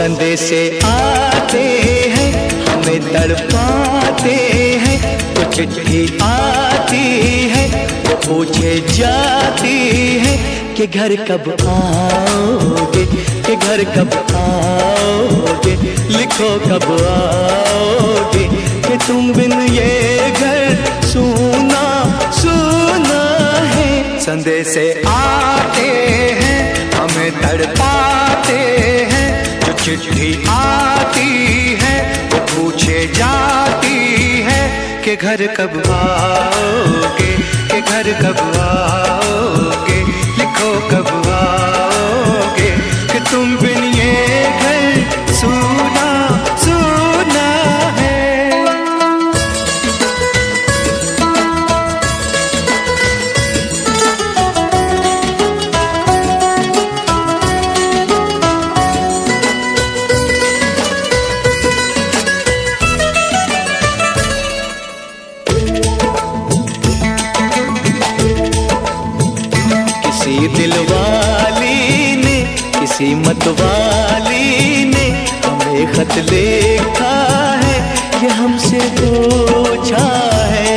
संदेशे आते हैं हमें तड़पाते हैं, तो चिट्ठी आती है वो पूछे जाती है कि घर कब आओगे, कि घर कब आओगे, लिखो कब आओगे, कि तुम बिन ये घर सूना सूना है। संदेशे आते हैं हमें तड़पाते हैं, जो चिट्ठी आती है वो पूछे जाती है कि घर कब आओगे, कि घर कब आओगे, लिखो कब आओगे, कि तुम बिन ये घर सूना सूना है। किसी दिलवाली ने, किसी मतवाली ने हमें खत लिखा है, ये हमसे पूछा है।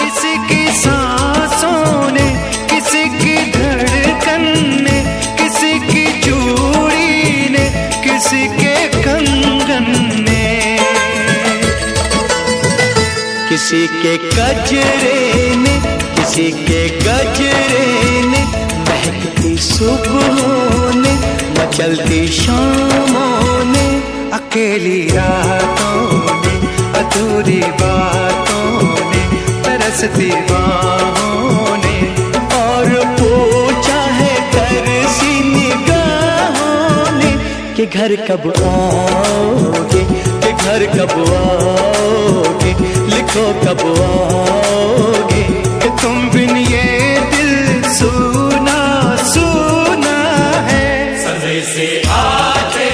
किसी की सांसों ने, किसी की धड़कन ने, किसी की चूड़ी ने, किसी के कंगन ने, किसी के गजरे ने, किसी के गजरे ने, महकती सुबहों ने, मचलती शामों ने, अकेली रातों ने, अधूरी बातों ने, तरसती बाहों ने, और पूछा है तरसी निगाहों ने कि घर कब आओगे, कि घर कब आओगे, लिखो कब आओगे, कि तुम बिन ये दिल सूना सूना है। संदेशे आते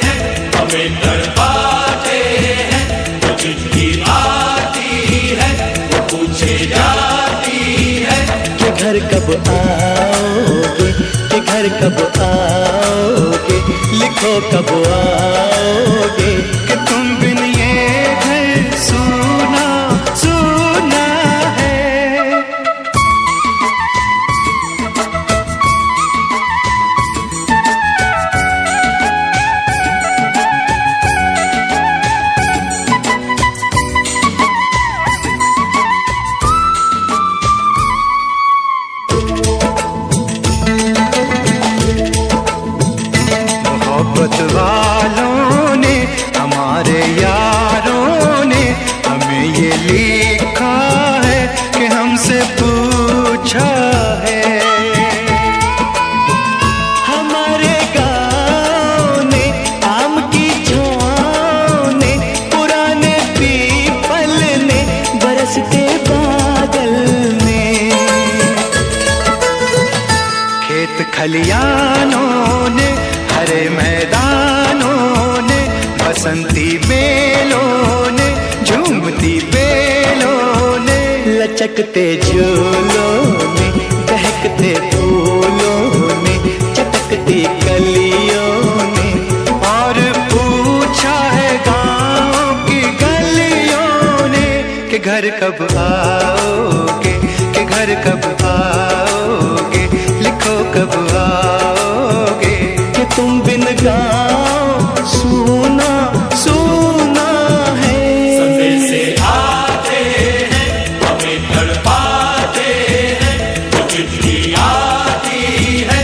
हैं हमें तड़पाते हैं, जो चिट्ठी आती है वो पूछे जाती है कि घर कब आओगे, कि घर कब आओगे, लिखो कब आओगे, कि तुम बिन ये घर सूना सूना है। मोहब्बत वालों ने, हमारे यारों ने हमें ये लिखा है कि हमसे पूछा है। हमारे गाँव ने, आम की छाँव ने, पुराने पीपल ने, बरसते बादल ने, खेत खलियानों ने, हरे मैदानों ने, बसंती बेलों ने, झूमती बेलों ने, लचकते झूलों ने, बहकते फूलों ने, चटकती कलियों ने, और पूछा है गाँव की गलियों ने कि घर कब आओगे, कि घर कब आओगे, लिखो कब आओगे, कि तुम बिन गाँव सूना सूना है। संदेशे आते हैं हमें तड़पाते हैं, जो चिट्ठी आती है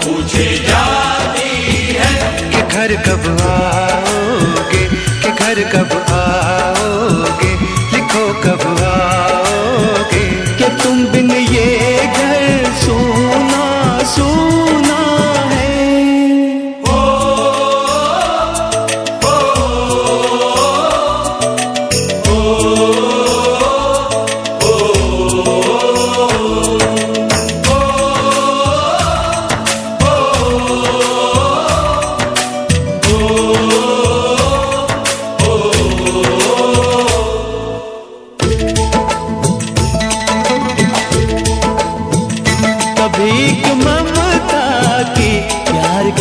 पूछे जाती है कि घर कब आओगे, कि घर कब आओगे, लिखो कब आओगे, कि तुम बिन ये घर सूना सूना है।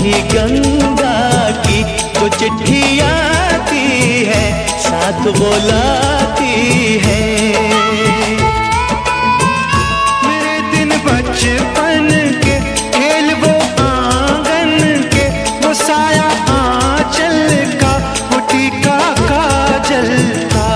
मीठी गंगा की जो चिट्ठी आती है साथ वो लाती है। मेरे दिन बचपन के खेल वो आंगन के, वो साया आंचल का, वो टीका काजल का,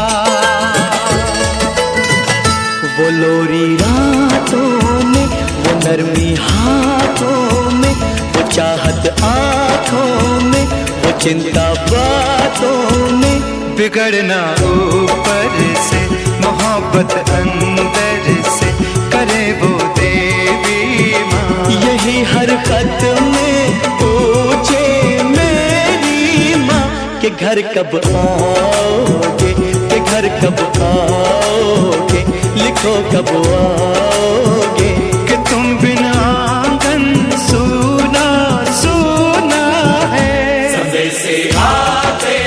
वो लोरी रातों में, वो नरमी हाथों में, वो चाहत आँखों में, वो चिंता बातों में। बिगड़ना ऊपर से, मोहब्बत अंदर से, करे वो देवी माँ। यही हर खत में पूछे मेरी माँ कि घर कब आओगे, कि घर कब आओगे, लिखो कब आओगे। कि तुम बिना आंगन सूना सूना है। संदेशे आते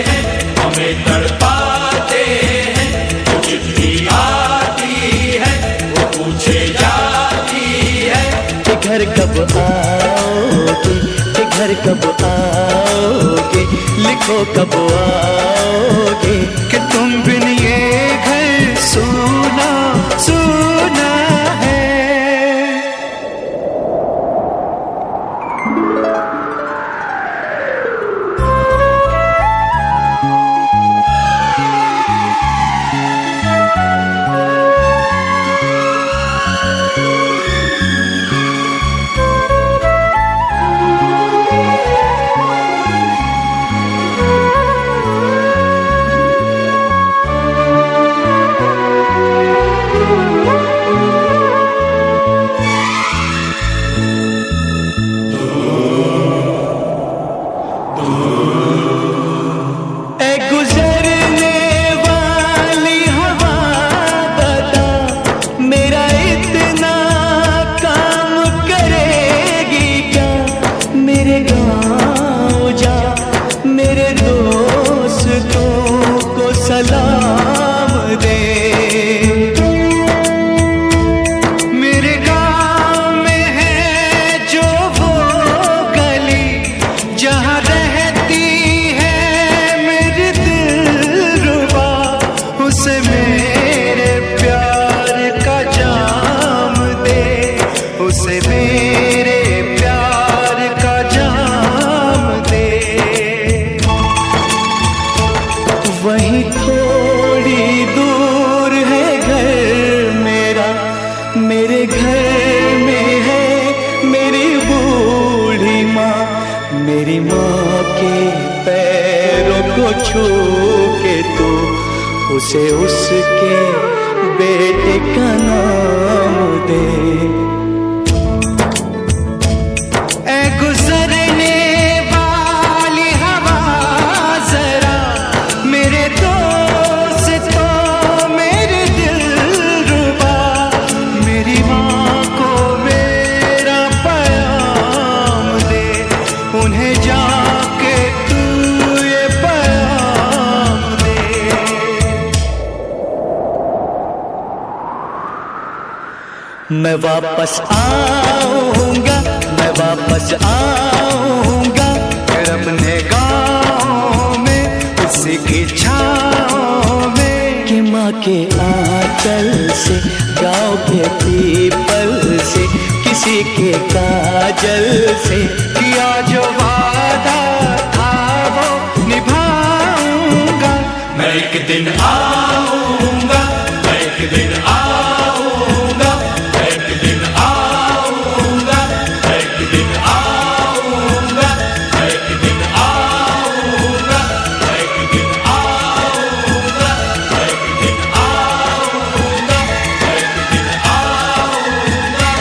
हैं हमें तड़पाते हैं, जो चिट्ठी आती है वो पूछे जाती है कि घर कब आओगे, कि घर कब आओगे, लिखो कब आओगे। कि तुम बिन ये घर सूना सूना है। सलाम दे। मेरे गाँव में है जो वो गली जहाँ रहती है मेरी दिलरुबा, उसे मेरे प्यार का जाम दे, उसे मेरे प्यार का जाम दे। वहीं थोड़ी दूर है घर मेरा, मेरे घर में है मेरी बूढ़ी माँ। मेरी माँ के पैरों को छू के तो उसे उसके बेटे का नाम दे। ऐ गुजरने वाली हवा जरा मेरे दोस्तों मेरे दिलरुबा, मेरी माँ को मेरा पैगाम दे, उन्हें जाके तू ये पैगाम दे। मैं वापस आऊंगा, मैं वापस आऊंगा, फिर अपने गाँव में उसी की छाँव में। कि माँ के आंचल से, गाँव के पीपल से, किसी के काजल से, किया जो वादा था वो निभाऊंगा। मैं एक दिन आऊंगा, मैं एक दिन आऊंगा, मैं एक दिन आऊंगा, मैं एक दिन आऊंगा, मैं एक दिन आऊंगा, मैं एक दिन आऊंगा, मैं एक दिन आऊंगा, मैं एक दिन आऊंगा।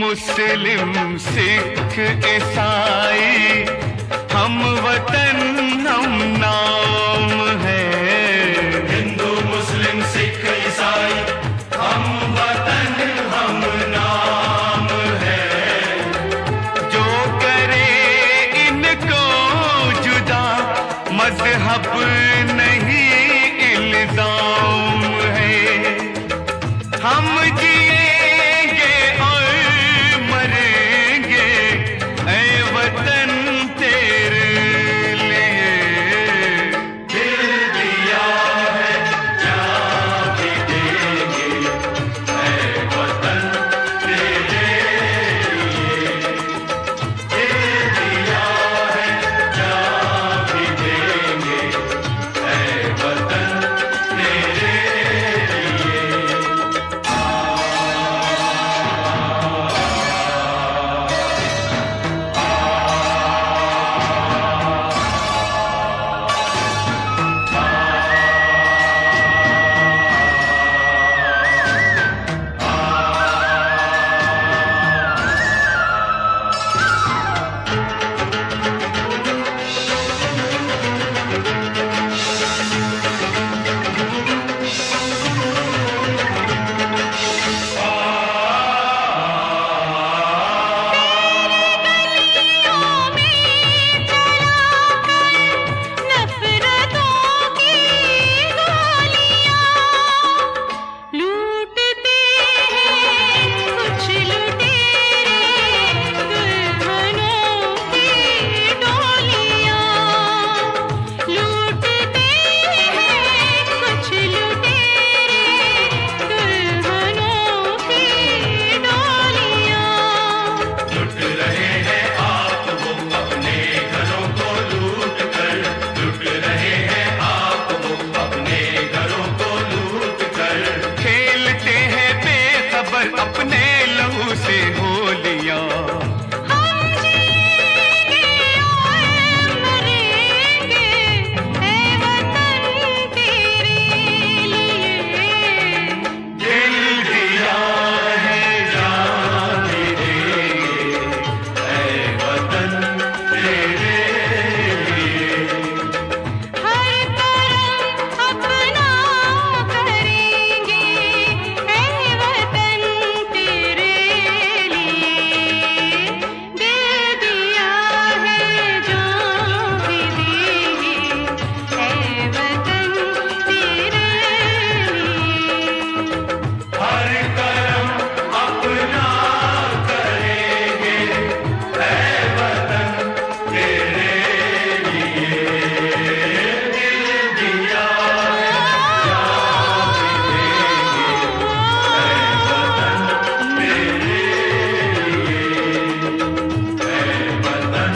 मुस्लिम सिख ईसाई हम वतन हम नाम है। हिंदू मुस्लिम सिख ईसाई हम वतन हम नाम है। जो करे इनको जुदा मजहब नहीं इल्जाम है। हम जिएंगे और मरेंगे ऐ वतन तेरे लिए। दिल दिया है जान भी देंगे ऐ वतन तेरे लिए। दिल दिया है जान भी देंगे ऐ वतन तेरे लिए। अपने लहू से होलियां हम जिएंगे और मरेंगे ऐ वतन तेरे लिए। दिल दिया है जान भी देंगे ऐ वतन तेरे लिए। हर करम अपना करेंगे ऐ वतन तेरे लिए। दिल दिया है जान भी देंगे ऐ वतन तेरे लिए। हर करम अपना करेंगे ऐ वतन तेरे लिए। दिल दिया जान भी देंगे ऐ वतन तेरे लिए। ऐ वतन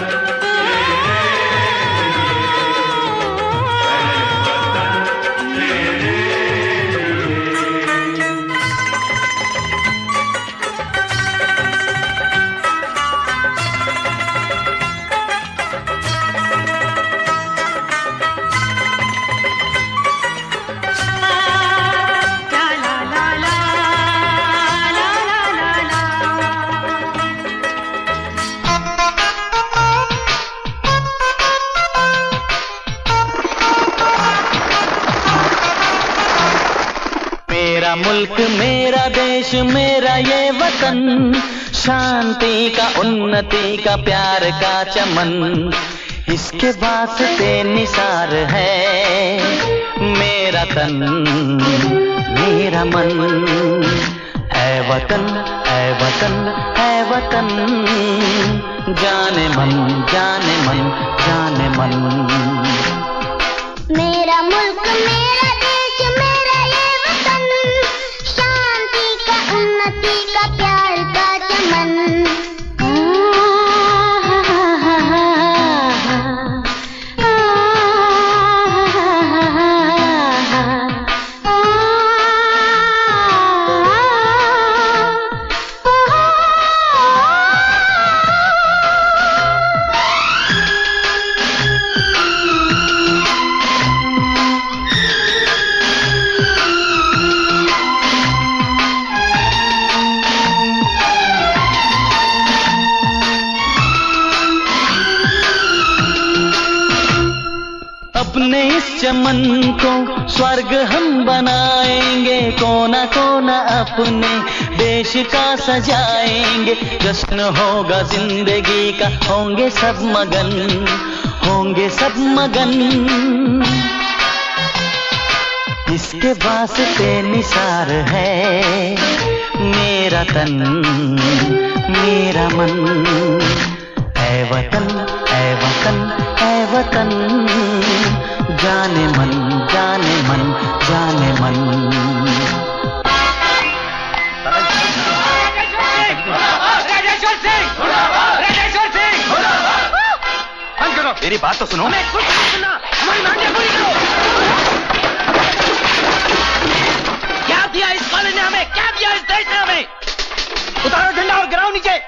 तेरे ला ला ला ला ला ला ला ला। मेरा मुल्क मेरा देश मेरा ये वतन शांति का उन्नति का प्यार का चमन इसके वास्ते निसार है मेरा तन मेरा मन। ऐ वतन ऐ वतन ऐ वतन जाने मन जाने मन जाने मन। मेरा मुल्क मेरा देश मेरा ये वतन शांति का उन्नति का प्यार का चमन। अपने इस चमन को स्वर्ग हम बनाएंगे, कोना कोना अपने देश का सजाएंगे। जश्न होगा जिंदगी का, होंगे सब मगन, होंगे सब मगन। इसके वास्ते निसार है मेरा तन मेरा मन। ऐ वतन ऐ वतन ऐ वतन, जाने मन जाने मन जाने मन। बंद करो, मेरी बात तो सुनो। हमें कुछ नहीं सुनना, हमारी मांगे पूरी करो। क्या दिया इस कॉलेज ने हमें, क्या दिया इस देश ने हमें? उतारो झंडा और गिराओ नीचे।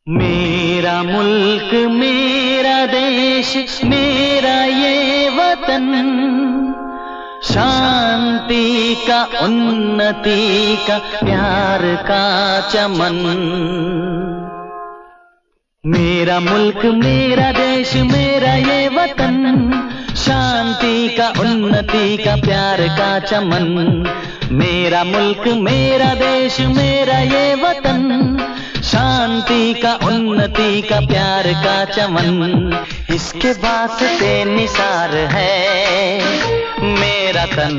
मेरा मुल्क मेरा देश मेरा ये वतन, शांति का उन्नति का प्यार का चमन। मेरा मुल्क मेरा देश मेरा ये वतन, शांति का उन्नति का प्यार का चमन। मेरा मुल्क मेरा देश मेरा ये वतन, शांति का उन्नति का प्यार का चमन। इसके वास्ते निसार है मेरा तन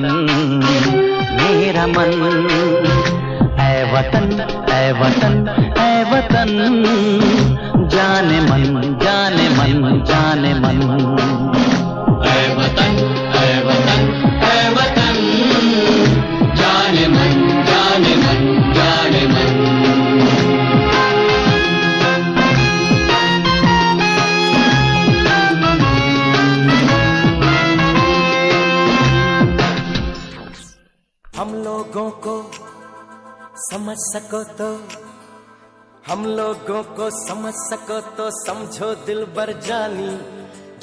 मेरा मन। ऐ वतन ऐ वतन ऐ वतन, जाने मन जाने मन जाने मन। ऐ वतन ऐ वतन ऐ वतन, जाने मन जाने मन जाने मन। हम लोगों को समझ सको तो, हम लोगों को समझ सको तो समझो दिलबर जानी।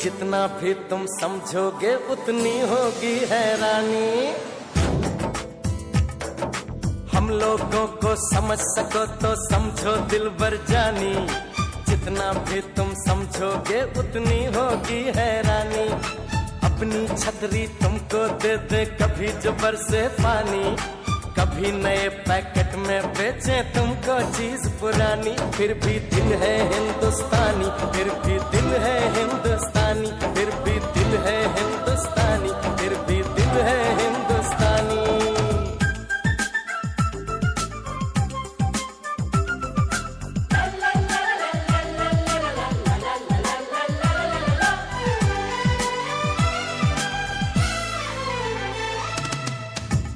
जितना भी तुम समझोगे उतनी होगी हैरानी। हम लोगों को समझ सको तो समझो दिलबर जानी। जितना भी तुम समझोगे उतनी होगी हैरानी। अपनी छतरी तुमको दे दे कभी जो बरसे पानी, कभी नए पैकेट में बेचे तुमको चीज पुरानी। फिर भी दिल है हिंदुस्तानी, फिर भी दिल है हिंदुस्तानी, फिर भी दिल है हिंदुस्तानी, फिर भी दिल है हिंदुस्तानी।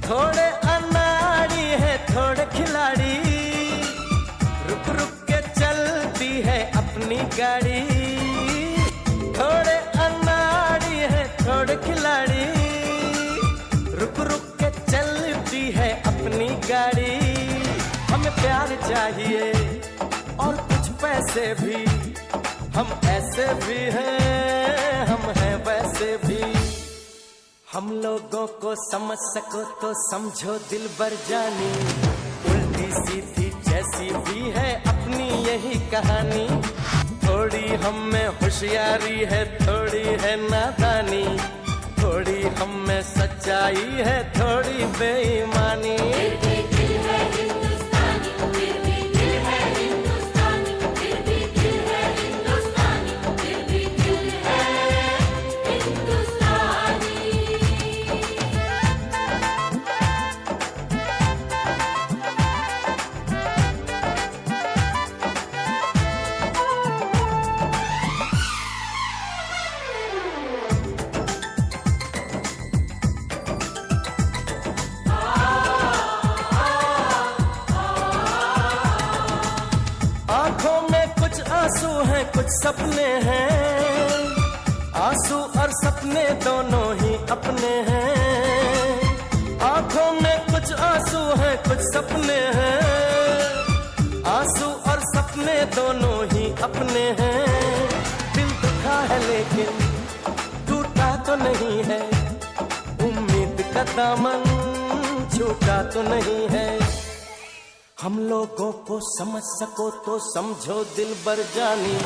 थोड़े अनाड़ी है थोड़े खिलाड़ी, रुक रुक के चलती है अपनी गाड़ी। थोड़े अनाड़ी है थोड़े खिलाड़ी, रुक रुक के चलती है अपनी गाड़ी। हमें प्यार चाहिए और कुछ पैसे भी, हम ऐसे भी हैं हम हैं वैसे भी। हम लोगों को समझ सको तो समझो दिलबर जानी, उल्टी सीधी जैसी भी है अपनी यही कहानी। थोड़ी हम में होशियारी है, थोड़ी है नादानी, थोड़ी हम में सच्चाई है, थोड़ी बेईमानी। आंखों में कुछ आंसू हैं, कुछ सपने हैं, आंसू और सपने दोनों ही अपने हैं। आंखों में कुछ आंसू हैं, कुछ सपने हैं, आंसू और सपने दोनों ही अपने हैं। दिल दुखा है लेकिन टूटा तो नहीं है, उम्मीद का दामन छूटा तो नहीं है। हम लोगों को समझ सको तो समझो दिलबर जानी,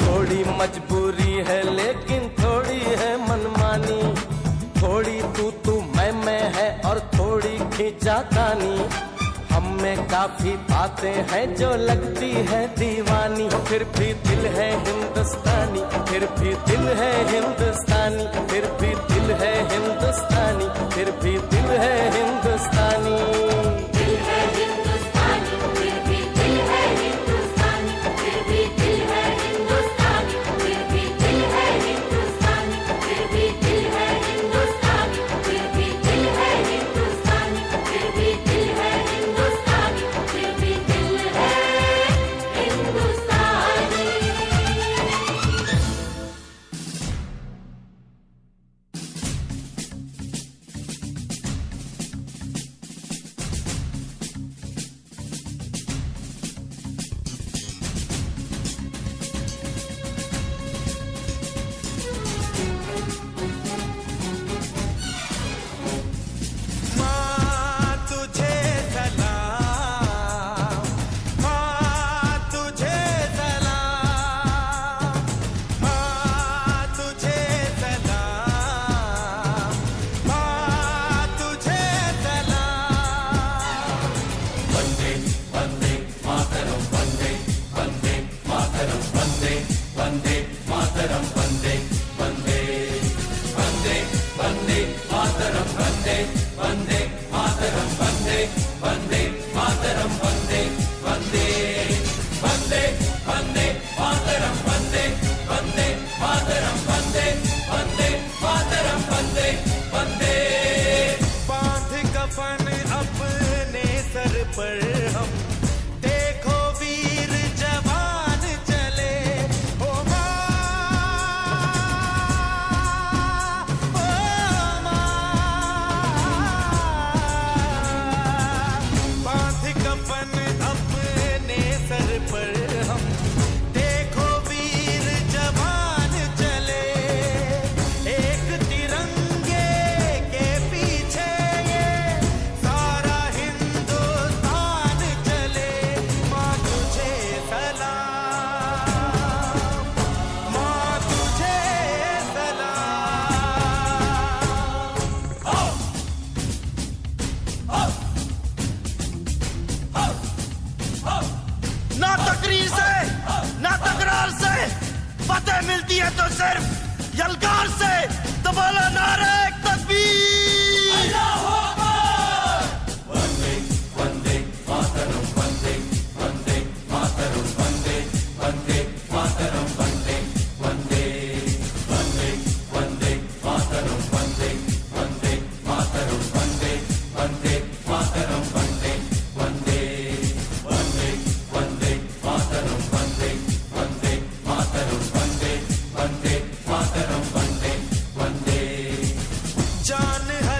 थोड़ी मजबूरी है लेकिन थोड़ी है मनमानी, थोड़ी तू मैं है और थोड़ी खींचातानी। हम में काफी बातें हैं जो लगती है दीवानी, फिर भी दिल है हिंदुस्तानी, फिर भी दिल है हिंदुस्तानी, फिर भी दिल है हिंदुस्तानी, फिर भी दिल है हिंदुस्तानी। मिलती है तो सिर्फ यलगार से। तो बोलो नारे तकबीर। वंदे वंदे मातरम, वंदे वंदे मातरम, वंदे वंदे मातरम, वंदे वंदे वंदे वंदे मातरम, वंदे वंदे मातरम, वंदे वंदे मातरम, वंदे वंदे वंदे वंदे मातरम, वंदे वंदे मातरम, वंदे वंदे मातरम, वंदे वंदे। जान है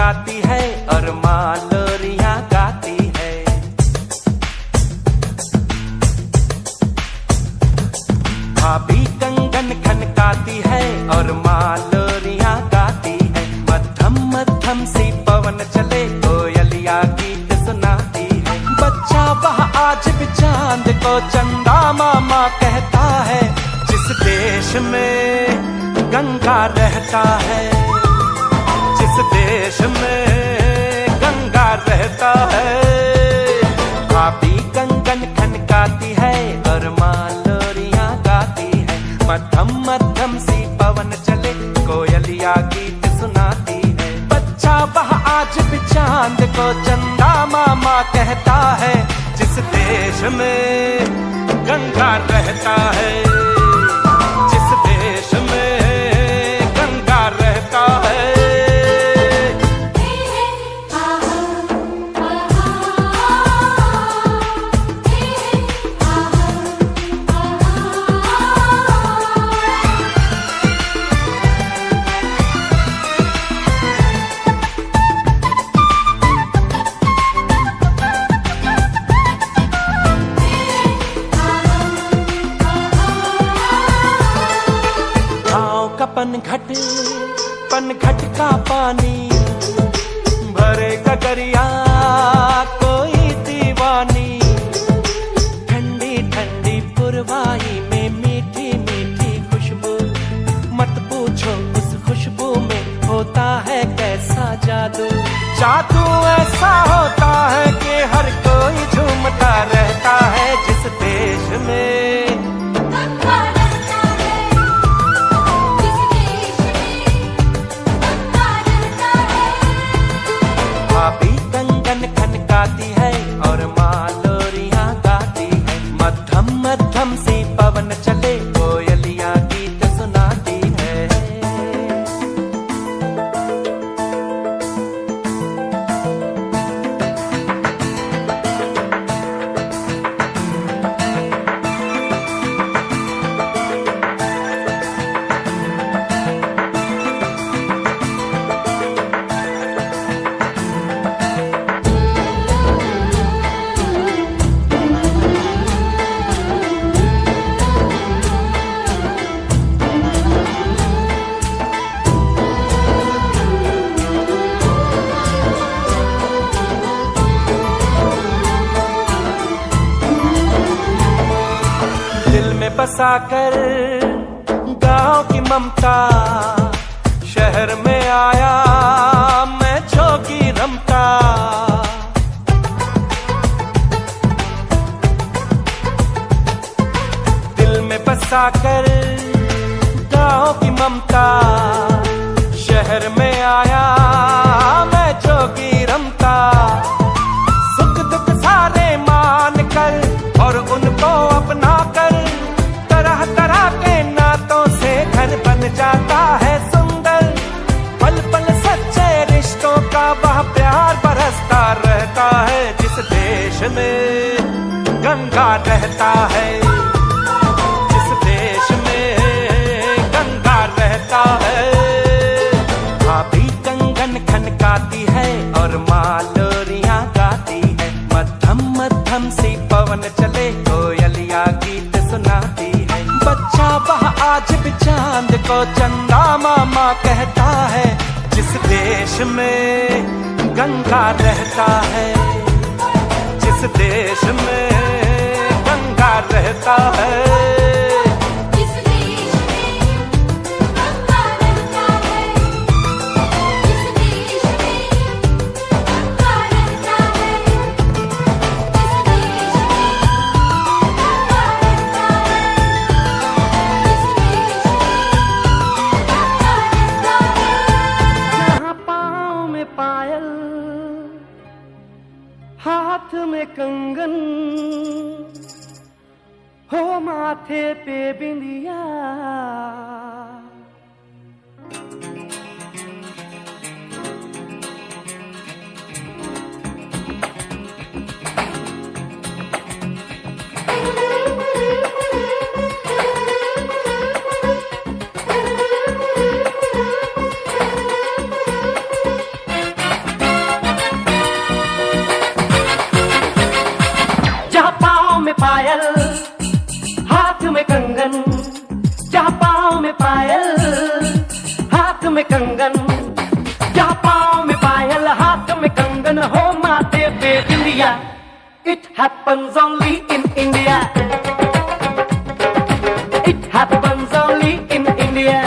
खनकाती है और माँ लोरियां गाती है। भाभी कंगन खनकाती है और माँ लोरियां गाती है। मध्यम मध्यम सी पवन चले कोयलिया गीत सुनाती है। बच्चा वह आज भी चांद को चंदा मामा कहता है। जिस देश में गंगा रहता है, जिस देश में गंगा रहता है। भाभी कंगन खनकाती है और माँ लोरियां गाती है। मध्यम मध्यम सी पवन चले कोयलिया गीत सुनाती है। बच्चा वह आज भी चांद को चंदा मामा कहता है। जिस देश में गंगा रहता है, जिस देश में गंगा रहता है। पनघट का पानी भरे गगरिया कोई दीवानी। ठंडी ठंडी पुरवाई में मीठी मीठी खुशबू। मत पूछो उस खुशबू में होता है कैसा जादू। जादू ऐसा होता है कि हर कोई झूमता रहता है। जिस देश में भाभी कंगन खनकाती है और माँ लोरियां गाती है। मध्यम मध्यम सी पवन चले कोयलिया गीत सुनाती है। बसाकर गांव की ममता शहर में आया मैं जोगी रमता। दिल में बसाकर गांव की ममता शहर में आया मैं जोगी रमता। सुख दुख सारे मान कर और उनको अपना कर तरह तरह के नातों से घर बन जाता है सुंदर। पल पल सच्चे रिश्तों का वह प्यार बरसता रहता है। जिस देश में गंगा रहता है, जिस देश में गंगा रहता है। भाभी कंगन खनकाती है और माँ लोरियां गाती है। मध्यम मध्यम सी पवन चले कोयलिया गीत सुनाती है। बच्चा वह आज भी चांद को चंदा मामा कहता है। जिस देश में गंगा रहता है, जिस देश में गंगा रहता है। हाथ में कंगन हो माथे India. It happens only in India. It happens only in India.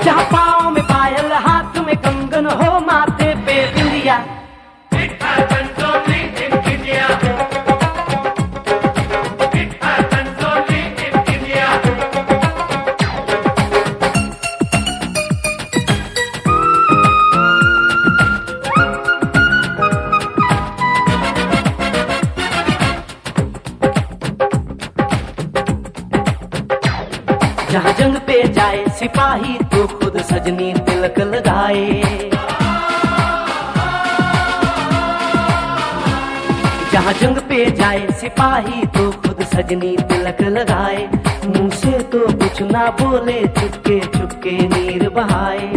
जहाँ पाँव में पायल, हाथ में कंगन हो, माथे पे बिंदिया. It happens only in India. It happens only in India. जहाँ जंग पे जाए सिपाही तो खुद सजनी तिलक लगाए. जहाँ जंग पे जाए सिपाही तो खुद सजनी तिलक लगाए. मुंह से तो कुछ ना बोले, चुपके चुपके नीर बहाए.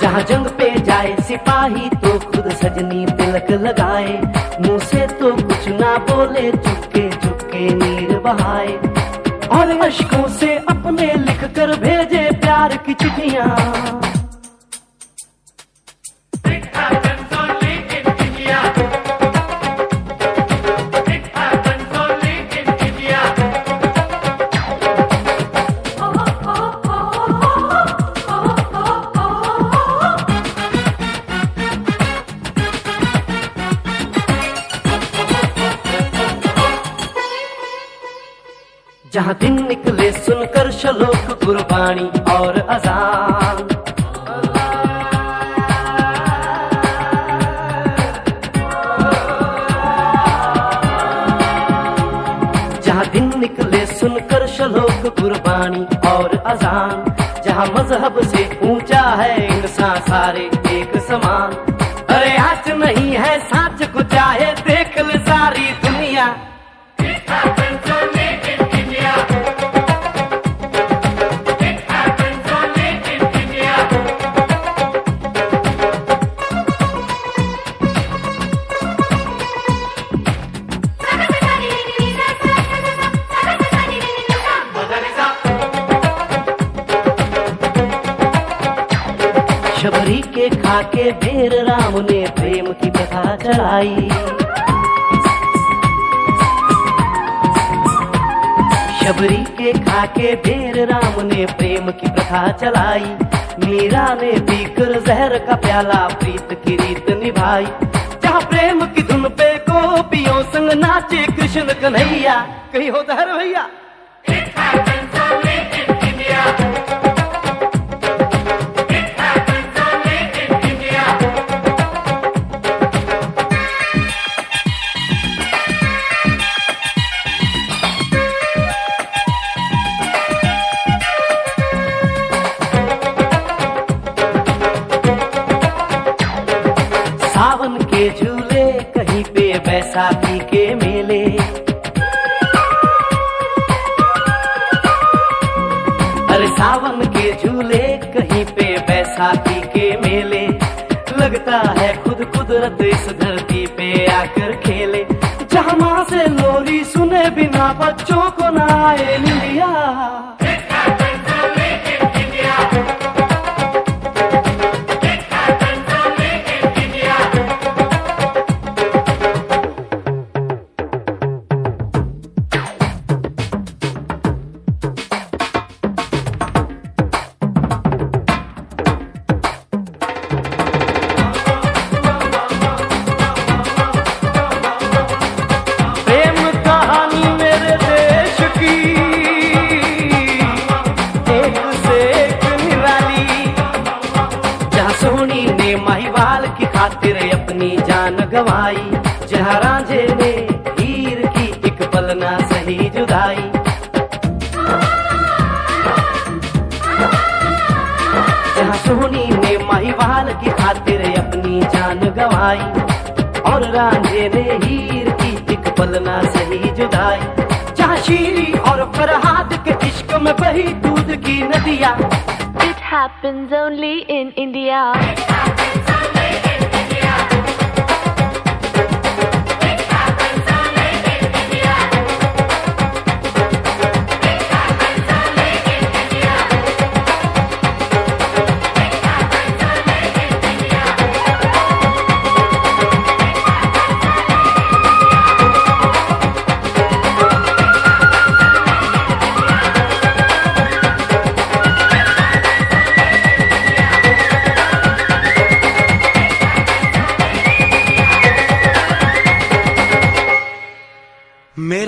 जहाँ जंग पे जाए सिपाही तो खुद सजनी तिलक लगाए. मुंह से तो कुछ ना बोले, चुपके चुपके नीर बहाए. और अश्कों से अपने लिख कर भेजे प्यार की चिट्ठियां. It happens only in India. It happens only in India. जहाँ दिन निकले सुनकर श्लोक गुरबाणी और अजान. जहाँ दिन निकले सुनकर श्लोक गुरबाणी और अजान. जहाँ मजहब से ऊंचा है इंसान सारे एक समान. अरे आज नहीं है साच को चाहे देख ले सारी दुनिया. It happens only in India. It happens only in India. Shabari के खाके बेर राम ने प्रेम की कथा चलाई. शबरी के खाके बेर राम ने प्रेम की प्रथा चलाई. मीरा ने पीकर जहर का प्याला प्रीत की रीत निभाई. जहाँ प्रेम की धुन पे गोपियों संग नाचे कृष्ण कन्हैया. कहीं हो दहर भैया. It happens only in India. It happens only in India. सावन के झूले कहीं पे बैसाखी के मेले. अरे सावन के झूले कहीं पे बैसाखी के मेले. लगता है खुद कुदरत इस धरती पे आकर खेले. जहाँ माँ से लोरी सुने बिना बच्चों को ना आए निंदिया. It happens only in India. It happens only in India. प्रेम कहानी मेरे देश की एक से एक निराली. जहाँ सोनी ने महिवाल की खातिर अपनी जान गवाई. जहाँ रांझे ने हीर की एक पल ना सही जुदाई. जहाँ सोनी ने महिवाल की खातिर अपनी जान गवाई. और रांझे ने हीर की एक पल ना सही जुदाई. जहाँ शीरी और फरहाद के इश्क में बही दूध की नदियाँ. It happens only in India.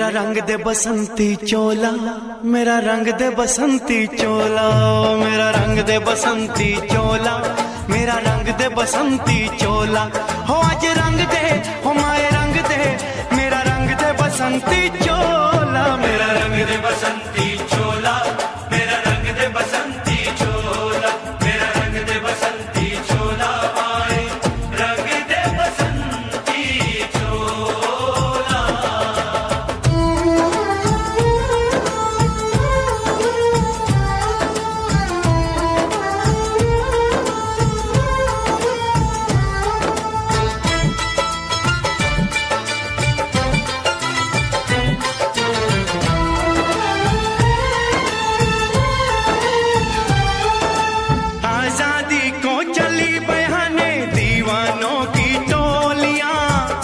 मेरा रंग दे बसंती चोला, मेरा रंग दे बसंती चोला, मेरा रंग दे बसंती चोला, मेरा रंग दे बसंती चोला। हो आज रंग दे, हो माए रंग दे, मेरा रंग दे बसंती चोला, मेरा रंग दे बसंती चोला, मेरा रंग दे बसंती चोला, मेरा रंग दे बसंती चोला, माए रंग दे बसंती चोला। आजादी को चली बहाने दीवानों की टोलियां,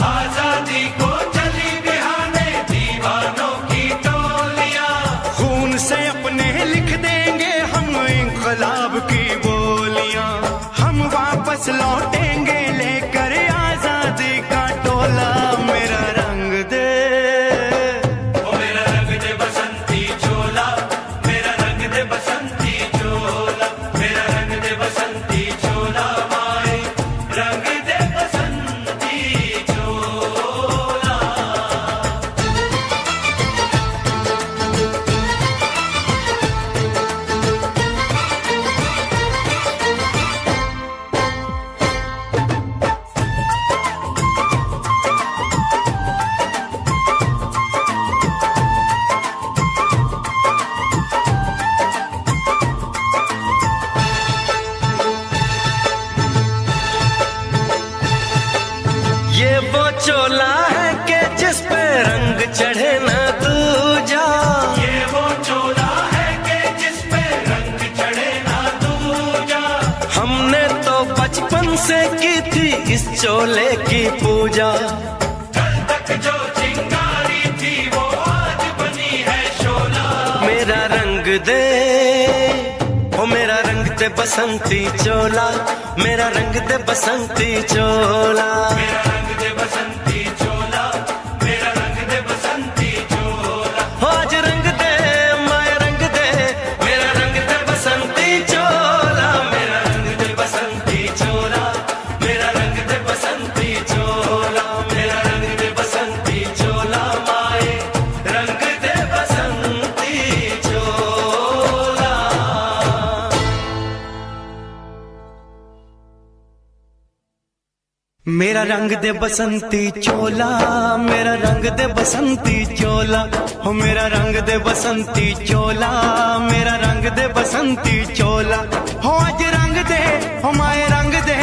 आजादी को चली बहाने दीवानों की टोलियां, खून से अपने लिख देंगे हम इंकलाब की बोलियां, हम वापस लौटेंगे लेकर आजादी का टोला। मेरा रंग दे, ओ मेरा रंग दे बसंती चोला, मेरा रंग दे बसंती चोला, मेरा रंग दे बसंती चोला, माए रंग दे बसंती चोला। ये वो चोला है कि जिस पे रंग चढ़े ना दूजा, ये वो चोला है कि जिस पे रंग चढ़े ना दूजा। हमने तो बचपन से की थी इस चोले की पूजा, कल तक जो चिंगारी थी वो आज बनी है शोला। मेरा रंग दे, ओ मेरा रंग दे बसंती चोला, मेरा रंग दे बसंती चोला, मेरा रंग दे बसंती चोला, मेरा रंग दे बसंती चोला। हो आज रंग दे, माया रंग दे, मेरा रंग दे बसंती चोला, मेरा रंग दे बसंती चोला, मेरा रंग दे बसंती चोला, मेरा रंग दे बसंती चोला, माए रंग दे बसंती चोला। मेरा रंग दे बसंती चोला, मेरा रंग दे बसंती चोला, हो मेरा रंग दे बसंती चोला, मेरा रंग दे बसंती चोला। हो आज रंग दे, हो माए रंग दे,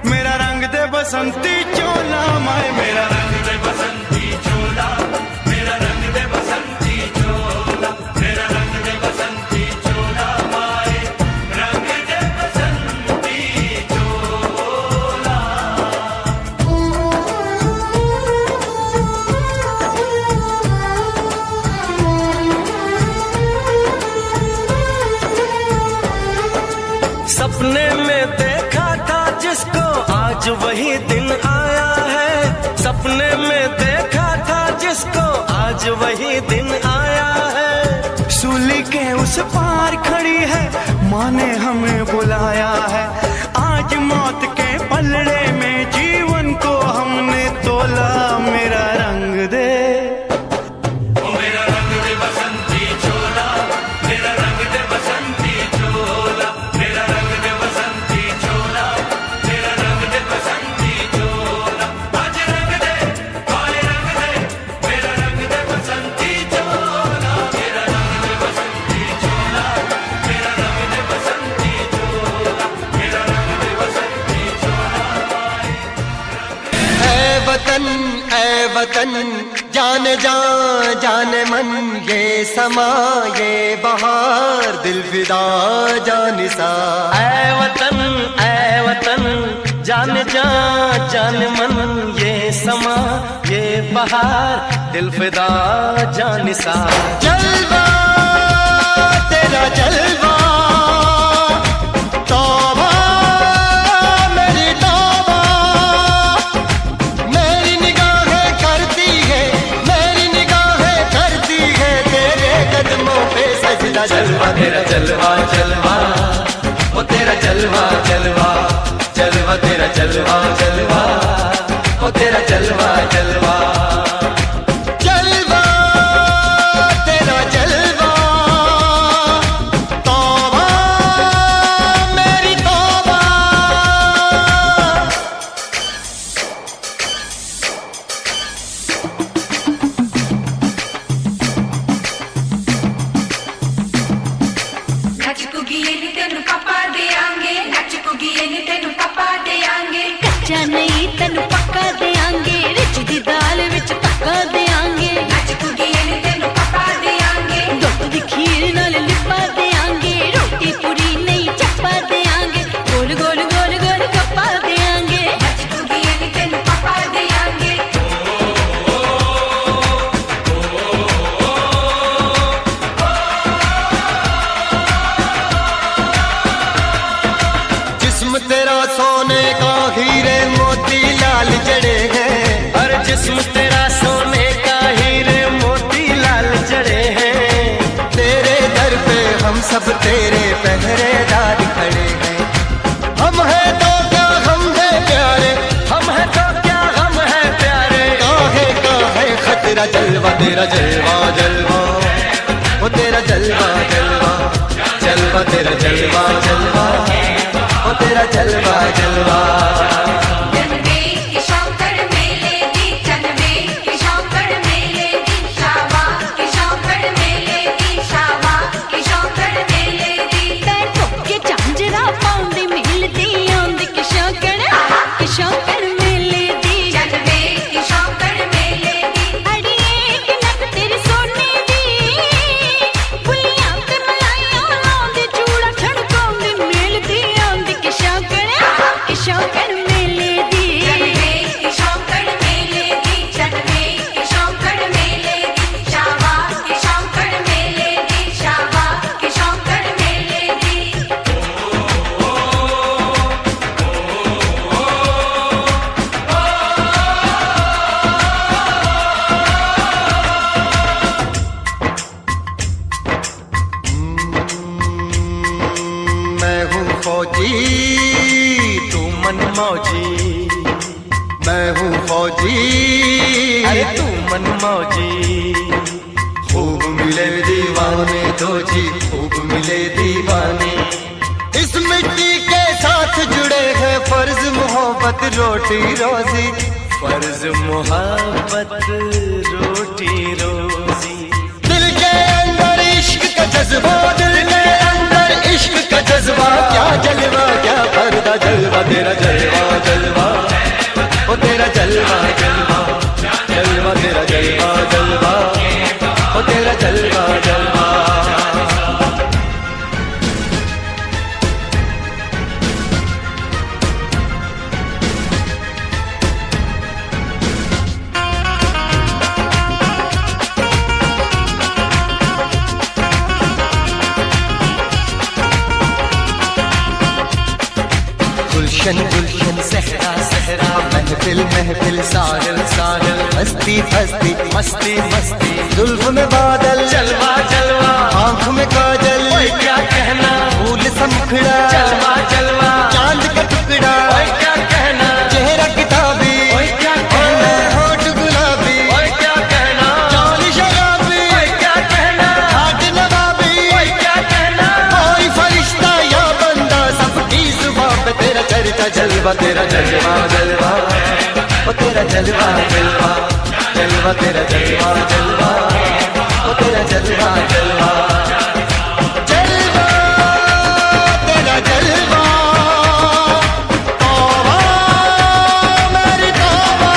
मेरा रंग दे बसंती चोला, माए मेरा रंग दे बसंती चोला, मेरा रंग दे बसंती चोला, मेरा रंग दे बसंती चोला, माए रंग दे बसंती चोला। सपने में देखा था जिसको आज वही दिन आया है, सपने में देखा था जिसको आज वही दिन आया है। सूली के उस पार खड़ी है, माँ ने हमें बुलाया है, आज मौत के पलड़े में जीवन को हमने तोला। मेरा रंग दे, मेरा रंग दे बसंती चोला, मेरा रंग दे बसंती चोला, मेरा रंग दे बसंती चोला, मेरा रंग दे बसंती चोला। आज रंग दे, माए रंग दे, मेरा रंग दे बसंती चोला, मेरा रंग दे बसंती चोला, मेरा रंग दे बसंती चोला, मेरा रंग दे बसंती चोला। ऐ वतन जान जान मन, ये समा ये बहार दिल फिदा जानिसा। ऐ वतन जान जान मन, ये समा ये बहार दिल फिदा जानिसा। जलवा तेरा जलवा, तौबा मेरी तौबा, मेरी निगाहें करती है, मेरी निगाहें करती कच्चा नहीं तेन पक्का देंगे, रिच दी दाल विच तक्का देंगे, नच कुड़िए नी तेन पक्का देंगे, दुध दी खीर नाल लिपा देंगे, रोटी पूरी नहीं चप्पा देंगे, गोल गोल गोल गोल गप्पा देंगे, नच कुड़िए नी तेन पक्का देंगे। जिस्म तेरा सोने का हीरे मोती लाल जड़े हैं, हर जिस्म तेरा सोने का हीरे मोती लाल जड़े हैं। तेरे दर पे हम सब तेरे पहरेदार खड़े हैं। हम हैं तो क्या हम हैं प्यारे, हम हैं तो क्या हम हैं प्यारे, काहे खतरा जलवा तेरा जलवा जलवा, वो तेरा जलवा जलवा, जलवा तेरा जलवा जलवा, वो तेरा जलवा जलवा। जनवे की शौकड़ मेले दी, जनवे की शौकड़ मेले दी, शावा की शौकड़ मेले दी, शावा की शौकड़ मेले दी, पैर ठोके झांझरा पाउंदी मिलदी आंदी की शौकड़ मेले दी, जनवे की शौकड़ मेले दी, अड़िए कि नक तेरी सोने दी, बुलियां ते मलाइयां लाउंदी, चूड़ा छड़काउंदी मिलदी आंदी की शौकड़ मेले दी, जनवे की शौकड़ मेले दी, जनवे की शौकड़ मेले दी, शावा की शौकड़ मेले दी, शावा की शौकड़ मेले दी। मैं हूँ फौजी, तू मन मौजी, मैं हूँ फौजी, अरे तू मन मौजी। खूब मिले दीवाने दो जी, खूब मिले दीवाने। इस मिट्टी के साथ जुड़े हैं फर्ज मोहब्बत रोटी रोजी, फर्ज मोहब्बत रोटी रोजी। दिल के अंदर इश्क का जज्बा, दिल के अंदर इश्क का जज्बा, क्या जलवा क्या पर्दा जलवा तेरा जलवा जलवा, ओ तेरा जलवा जलवा, जलवा तेरा जलवा जलवा, ओ तेरा जलवा जलवा। गुलशन गुलशन सहरा सहरा, महफिल महफिल साहिल साहिल, हस्ती हस्ती मस्ती मस्ती, जुल्फ में बादल, जलवा जलवा, आंख में काजल, ओए क्या कहना, फूल समखड़ा, जलवा जलवा, चांद का टुकड़ा, ओए क्या कहना, चेहरा किताबी, ओए क्या कहना, होठ गुलाबी, ओए क्या कहना, चाल शराबी, ओए क्या कहना, हाथ नवाबी, ओए क्या कहना, कोई फरिश्ता या बंदा सबकी जुबां पे तेरा चर्चा जलवा तेरा जलवा जलवा, ओ तेरा जलवा जलवा, जलवा तेरा जलवा जलवा, ओ तेरा जलवा जलवा, जलवा तेरा जलवा, तौबा मेरी तौबा,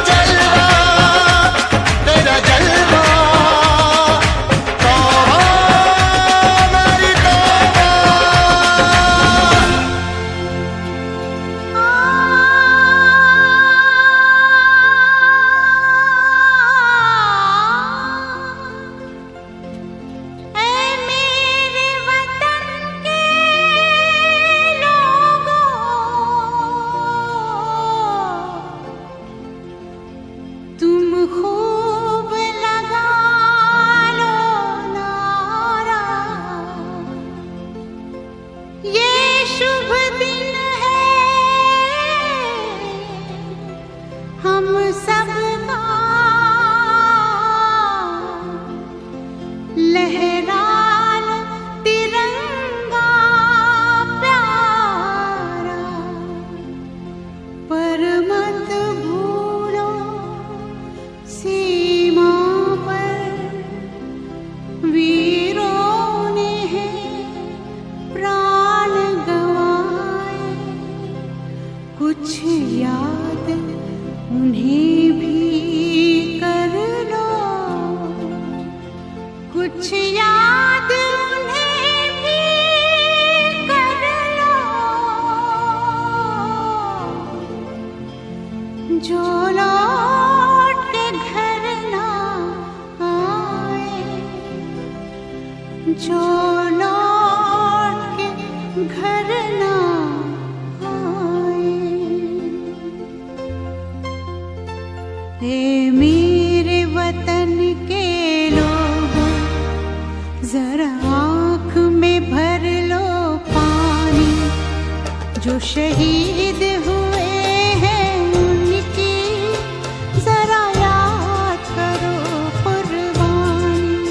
जलवा तेरा जलवा, तौबा मेरी तौबा। आ कुछ याद उन्हें भी कर लो, कुछ याद उन्हें भी कर लो, जो लौट के घर ना आए, जो लौट के घर ना आए। ए मेरे वतन के लोगों, जरा आँख में भर लो पानी, जो शहीद हुए हैं उनकी जरा याद करो कुर्बानी।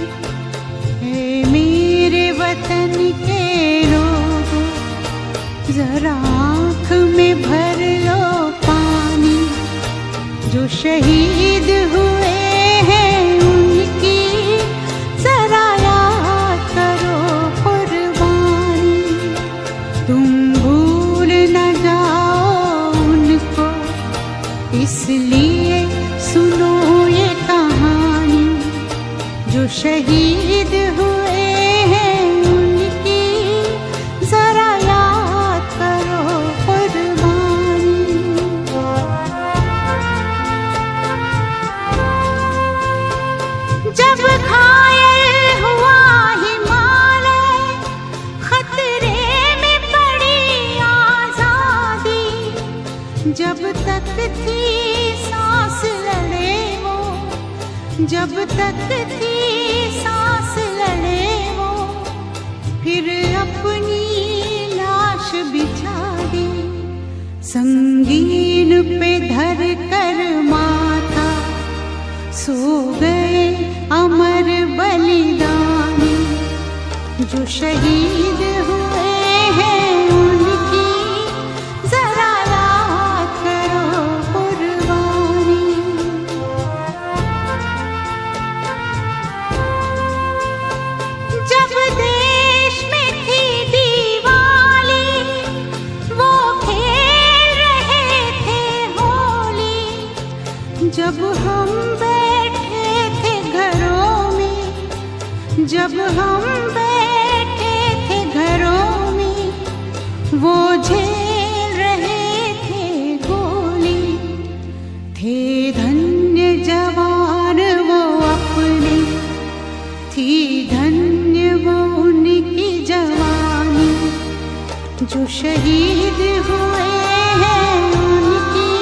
ए मेरे वतन के लोगों, जरा आँख में भर लो पानी, जो शहीद हुए हैं उनकी जरा याद करो कुर्बानी। तुम भूल न जाओ उनको, इसलिए सुनो ये कहानी, जो शहीद हुए हैं उनकी जरा याद करो कुर्बानी। जब घायल हुआ हिमालय, खतरे में पड़ी आजादी, जब तक थी सांस लड़े वो, जब तक थी सांस लड़े वो, फिर अपनी लाश बिछा दी, संगीन पे धर कर माथा, सो गए अमर बलिदानी, जो शहीद हुए हैं उनकी जरा याद करो कुर्बानी। जब देश में थी दिवाली, वो खेल रहे थे होली, जब हम बैठे थे घरों में, जब हम बैठे थे घरों में, वो झेल रहे थे गोली। थे धन्य जवान वो अपने, थी धन्य वो उनकी जवानी, जो शहीद हुए हैं उनकी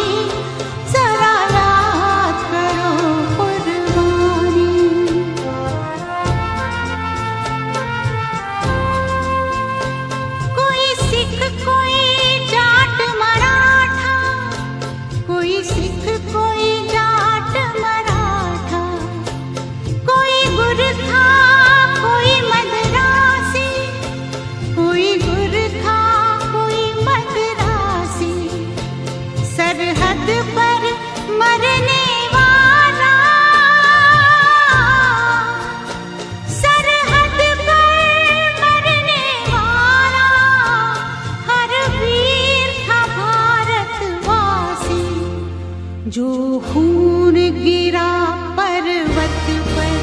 जरा याद करो कुर्बानी। कोई सिख कोई जाट मराठा, कोई सिख कोई जाट मराठा, कोई गुरखा कोई मद्रासी, कोई गुरखा कोई मद्रासी, सरहद पर मरने वाला, सरहद पर मरने वाला, हर वीर था भारतवासी, जो खून गिरा पर्वत पर,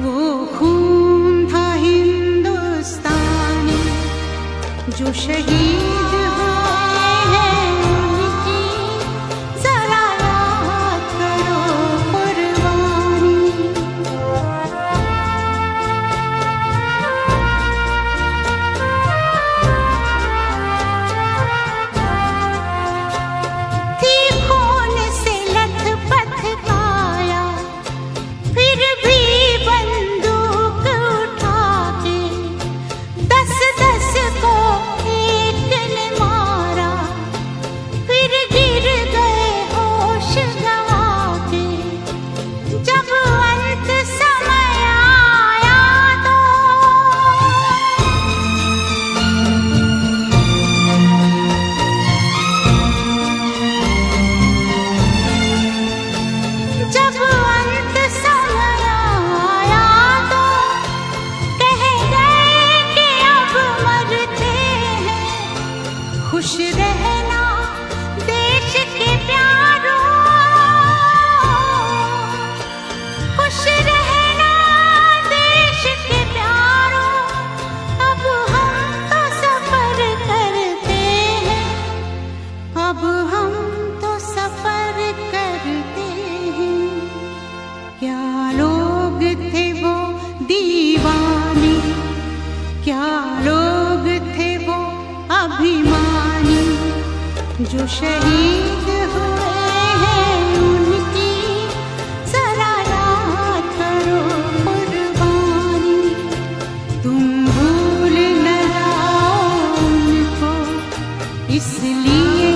वो खून था हिंदुस्तानी, जो शहीद हुए हैं उनकी जरा याद करो कुर्बानी। थी खून से लथपथ काया, फिर भी बंदूक उठा के 10-10 को एक जो शहीद हुए हैं उनकी जरा याद करो कुर्बानी। तुम भूल न जाओ उनको, इसलिए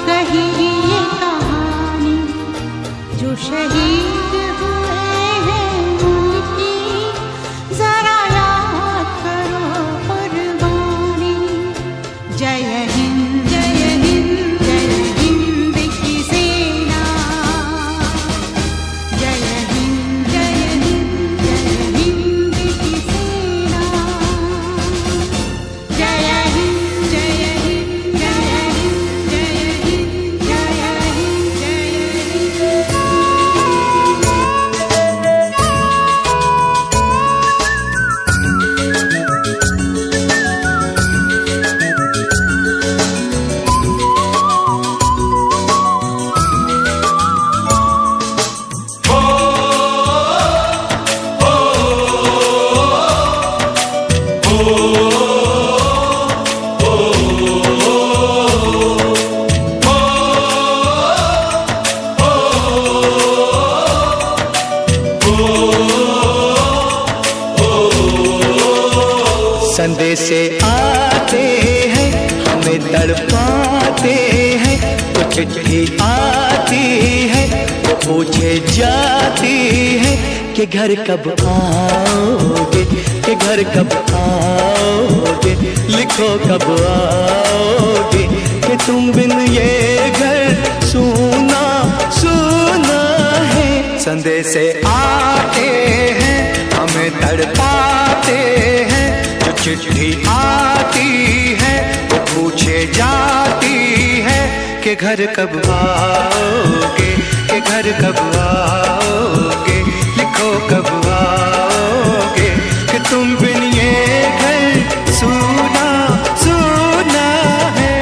कही ये कहानी। जो शहीद हुए हैं उनकी जरा याद करो कुर्बानी। जय हिंद जय हिंद जय हिंद की सेना। जय हिंद जय हिंद जय हिंद की सेना। जय हिंद जय हिंद जय हिंद जय हिंद जय हिंद जय हिंद। संदेशे आते हैं हमें तड़पाते हैं, तो चिट्ठी आती है वो पूछे जाती है कि घर कब आओगे, कि घर कब आओगे, लिखो कब आओगे, कि तुम बिन ये घर सूना सूना है। संदेशे आते हैं हमें तड़पाते हैं, चिट्ठी आती है वो पूछे जाती है कि घर कब आओगे, कि घर कब आओगे, लिखो कब आओगे, कि तुम बिन ये घर सूना सूना है।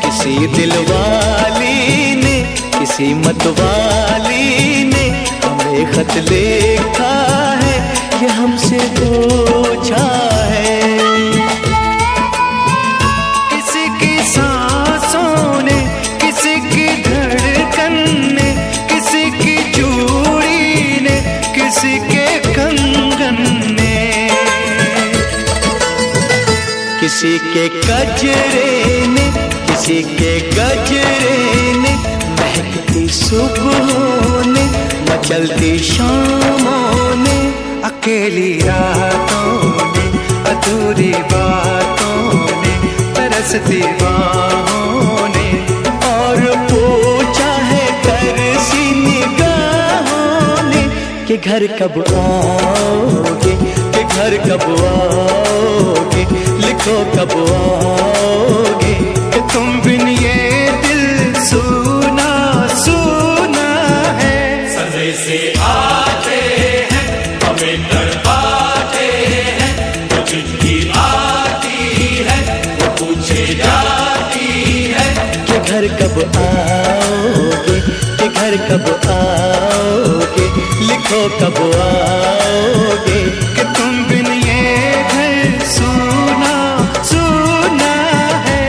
किसी दिलवाली ने किसी मतवाली ने हमें खत लिखा है, ये हमसे पूछा है। किसी की सांसों ने, किसी की धड़कन ने, किसी की चूड़ी ने, किसी के कंगन ने, किसी के गजरे ने, किसी के गजरे ने, महकती सुबहों ने, मचलती शामों ने, अकेली रातों ने, अधूरी बातों ने, तरसती बाहों ने, और पूछा है तरसी निगाहों ने कि घर कब आओगे, कि घर कब आओगे, लिखो कब आओगे, कि तुम बिन ये दिल सूना सूना है। संदेशे आते हैं हमें तड़पाते हैं, वो चिट्ठी आती है वो पूछे जाती है कि घर कब आओगे, कि घर कब आओगे, लिखो कब आओगे, कि तुम बिन ये घर सूना सूना है।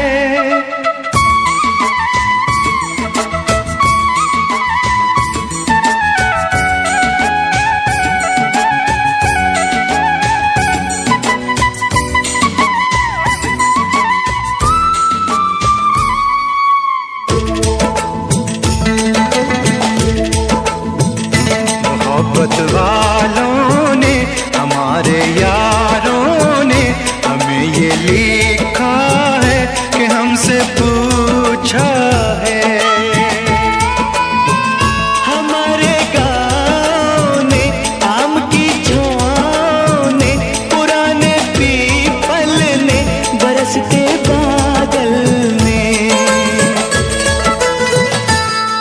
मोहब्बत वालों ने, हमारे यारों ने हमें ये लिखा है कि हमसे पूछा है। हमारे गाँव ने, आम की छाँव ने, पुराने पीपल ने, बरसते बादल ने,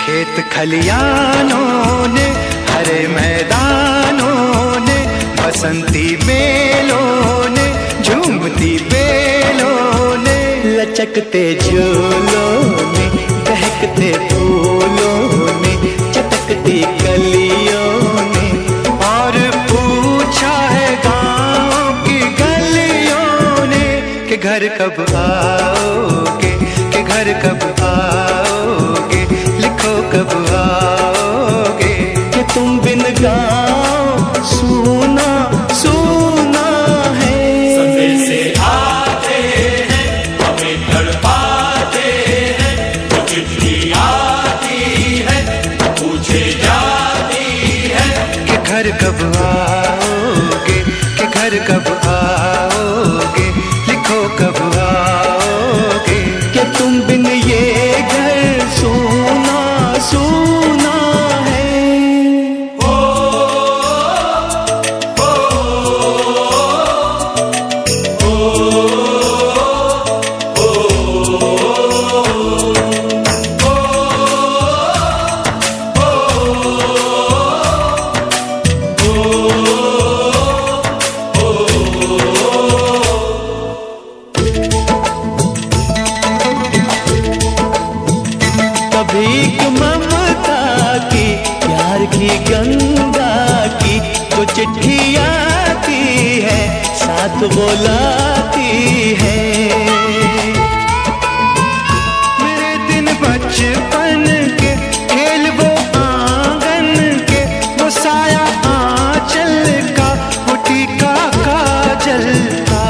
खेत खलियानों ने, हरे मैदानों ने, बसंती मेलों ने, झूमती बेलों ने, लचकते झूलों ने, बहकते फूलों ने, चटकती कलियों ने, और पूछा है गाँव की गलियों ने कि घर कब आओगे, कि घर कब आओगे, लिखो कब आओगे, कि तुम बिन गाँव सूना सूना है। से आते हैं हमें तड़पाते हैं, वो चिट्ठी आती है पूछे जाती है कि घर कब आओगे, कि घर कब आओगे, लिखो कब आओगे, कि तुम बिन ये घर सूना सूना है। भीख ममता की, प्यार की गंगा की, तो चिट्ठी आती है साथ बुलाती है। मेरे दिन बचपन के खेल वो आंगन के, वो साया आंचल का, वो टीका काजल का,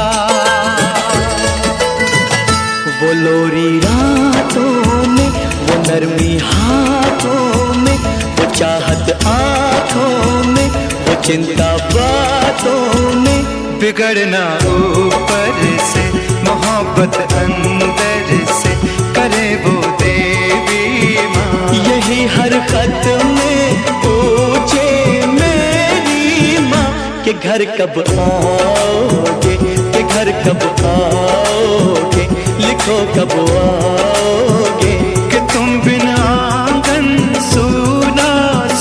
वो लोरी रातों में, वो नरमी हाथों में, वो चाहत आंखों में, वो चिंता बातों में, बिगड़ना ऊपर से, मोहब्बत अंदर से, करे वो देवी माँ। यही हर खत में पूछे मेरी माँ कि घर कब आओगे, कि घर कब आओगे, लिखो कब आओगे, कि तुम बिना आंगन सूना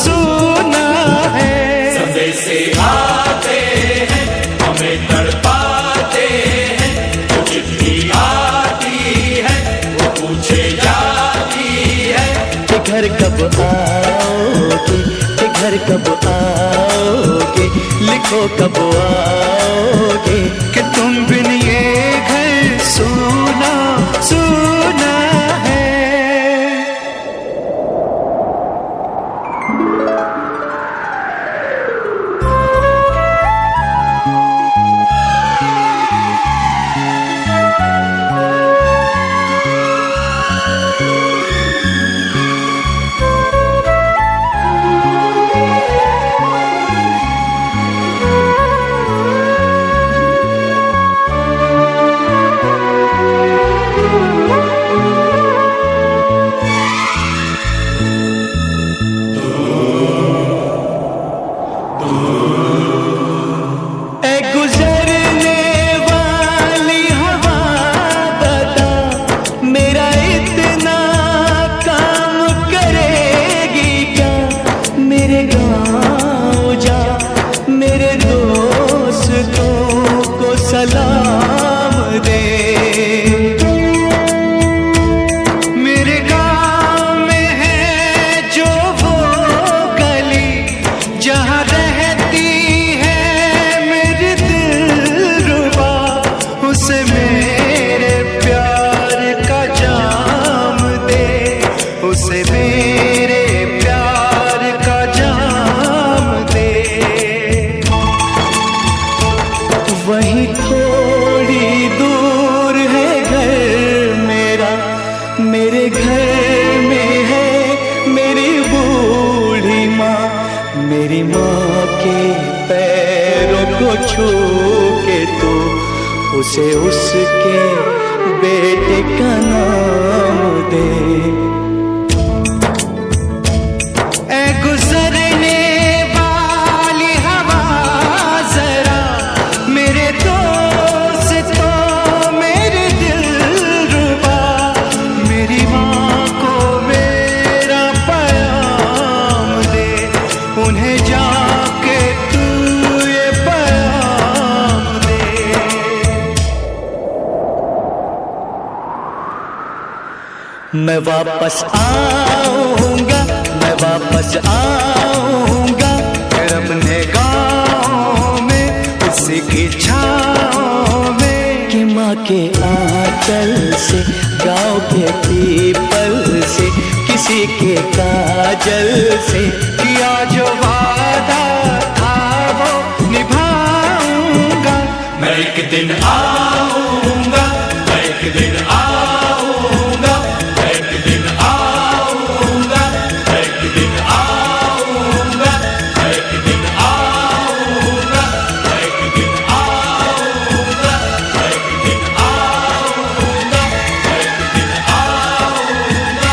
सूना है। सफे से आते हैं हमें तड़पाते हैं, वो चिट्ठी आती है वो पूछे जाती है कि घर कब आओगे, कि घर कब आओगे, लिखो कब आओगे, कि तुम बिन ये घर सूना सूना है। मेरी माँ के पैरों को छू के तू उसे उसके बेटे का नाम दे। ऐ गुजरने वाली हवा जरा मेरे दोस्तों मेरे दिलरुबा, मेरी माँ को मेरा पैगाम दे, उन्हें जाके तू ये पैगाम दे। मैं वापस आऊंगा, मैं वापस आऊंगा, फिर अपने गाँव में उसी की छाँव में, कि माँ के आंचल से, गाँव के पीपल से, किसी के काजल से, किया जो वादा था वो निभाऊंगा। मैं एक दिन आऊंगा, मैं एक दिन आऊंगा, मैं एक दिन आऊंगा, मैं एक दिन आऊंगा, मैं एक दिन आऊंगा, मैं एक दिन आऊंगा, मैं एक दिन आऊंगा, मैं एक दिन आऊंगा।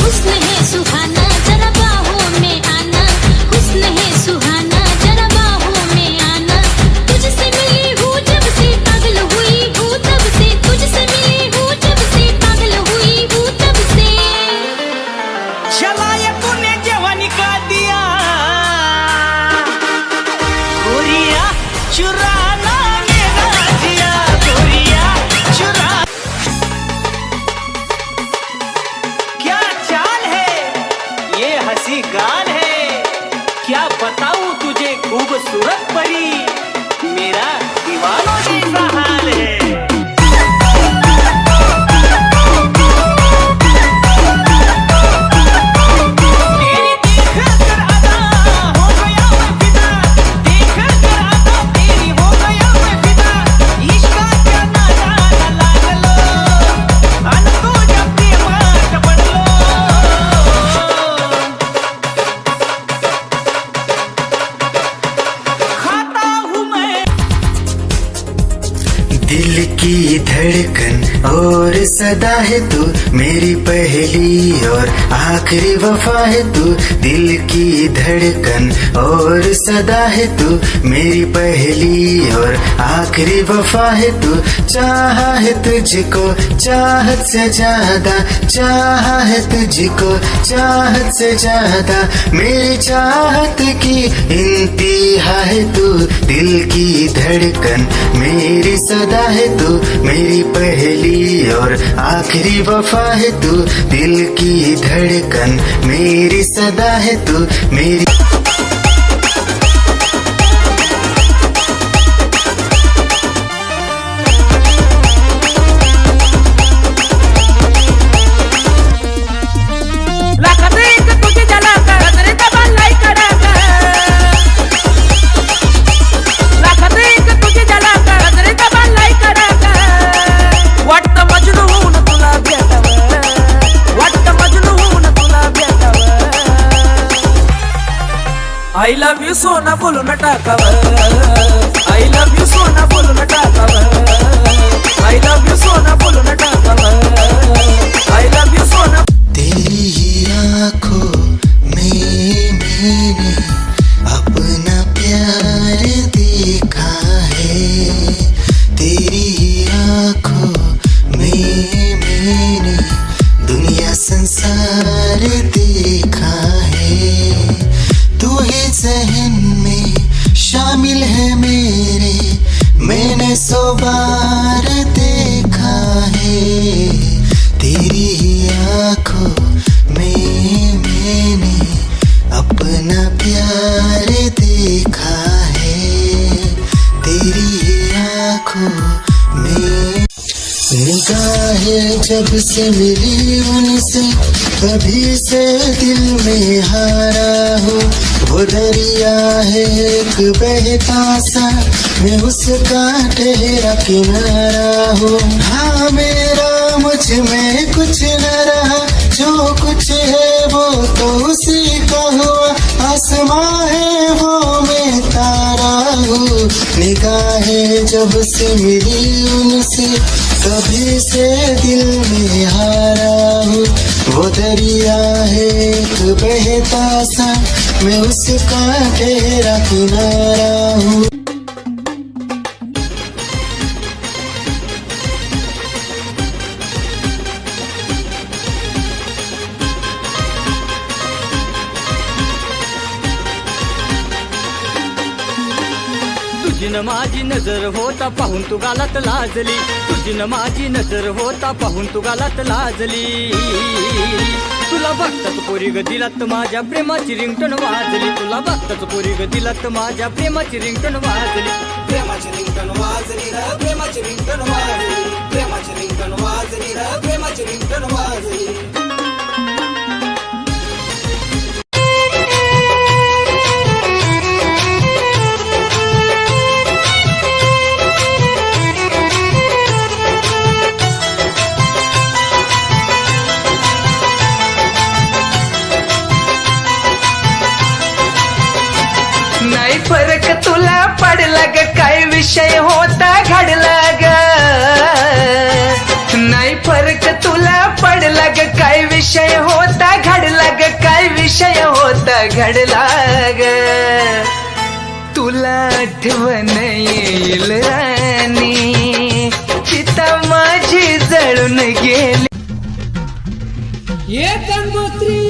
हुस्न है सुहाना जरा बाहों में आना, हुस्न है सुहाना जरा बाहों में आना, तुझसे मिली हूँ जब से पागल हुई हूँ तब से, तुझसे मिली हूँ जब से पागल हुई हूँ तब से। चलाया तूने जवानी का दिया, गोरिया चुराना मेरा जिया, गोरिया चुरा। क्या चाल है, ये हंसी गाल है, क्या बताऊं तुझे खूबसूरत परी, मेरा दीवानों जैसा हाल है। तेरी देख कर अदा हो गया मैं फिदा, देख कर अदा तेरी हो गया मैं फिदा, इश्क का नारा लागलो, अन तुझ्या प्रेमात पडलो। खाता हूँ मैं दिल की धड़कन और सदा है तू, मेरी पहली और आखिरी वफा है तू। दिल की धड़कन और सदा है तू, मेरी पहली और आखिरी वफा है तू। चाहा है तुझको चाहत से ज्यादा, चाहा है तुझको चाहत से ज्यादा, मेरी चाहत की इंतहा है तू। दिल की धड़कन मेरी सदा है तू, मेरी पहली और आखिरी वफा है तू। दिल की धड़कन मेरी सदा है तू, मेरी I love you सोना बोलून टाकावं, I love you सोना बोलून टाकावं, I love you सोना बोलून टाकावं, I love you सोना। तेरी ही आँखों में मैंने अपना प्यार देखा है, तेरी ही आँखों में मैंने दुनिया संसार देखा है। तू ही जहन में शामिल है मेरे, मैंने 100 बार देखा है। तेरी ही आँखों में मैंने अपना प्यार देखा है, तेरी ही आँखों में। निगाहें जब से मिली उनसे, कभी से दिल में हारा हूँ। वो दरिया है एक बहता सा, मैं उसका ठहरा किनारा हूँ। हाँ मेरा मुझ में कुछ न रहा, जो कुछ है वो तो उसी का हुआ। आसमां है वो मैं तारा हूँ। निगाहें जब से मिली उनसे, कभी से दिल में हारा हूँ। वो दरिया है एक बहता सा मैं उसका गहरा किनारा हूँ। तुझी न माझी नजर होता पाहून तू गालात लाजली, तुझी न माझी नजर होता पाहून तू गालात लाजली. तुला बघताच पोरी ग दिलात माझ्या प्रेमाची रिंगटोन वाजली, तुला बघताच पोरी ग दिलात माझ्या प्रेमाची रिंगटोन वाजली. प्रेमाची रिंगटोन वाजली र, प्रेमाची रिंगटोन वाजली, प्रेमाची रिंगटोन वाजली र, प्रेमाची रिंगटोन वाजली. नाही फरक तुला पडला ग काय विषय होता घडला ग, नाही फरक तुला पडला ग काय विषय होता घडला ग, काय विषय होता घडला ग. तुला आठवण येईल राणी चिता माझी जळून गेली. ये गंगोत्री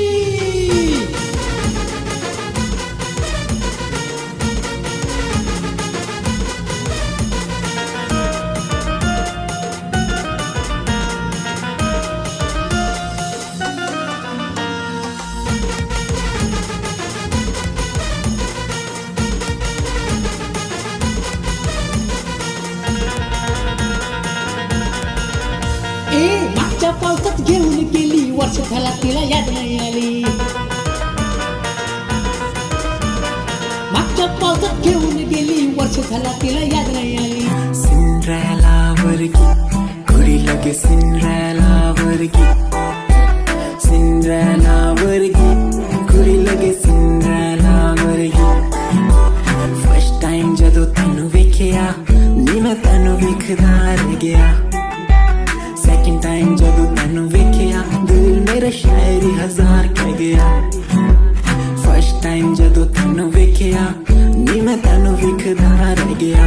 मागच्या पावसात घेऊन गेली, वर्ष झाला तिला याद नाही आली. मागच्या पावसात घेऊन गेली, वर्ष झाला तिला याद नाही आली. सिंड्रेला वर्गी घोड़ी लगे, सिंड्रेला वर्गी, सिंड्रेला वर्गी घोड़ी लगे, सिंड्रेला वर्गी. फर्स्ट टाइम जदों तैनू वेखिया नी मैं तैनू वेखदा रह गया. सेकंड टाइम जदों तैनू वेखिया दिल मेरा शायरी हजार कह गया. फर्स्ट टाइम जदों तैनू वेखिया नी मैं तैनू वेखदा रह गया.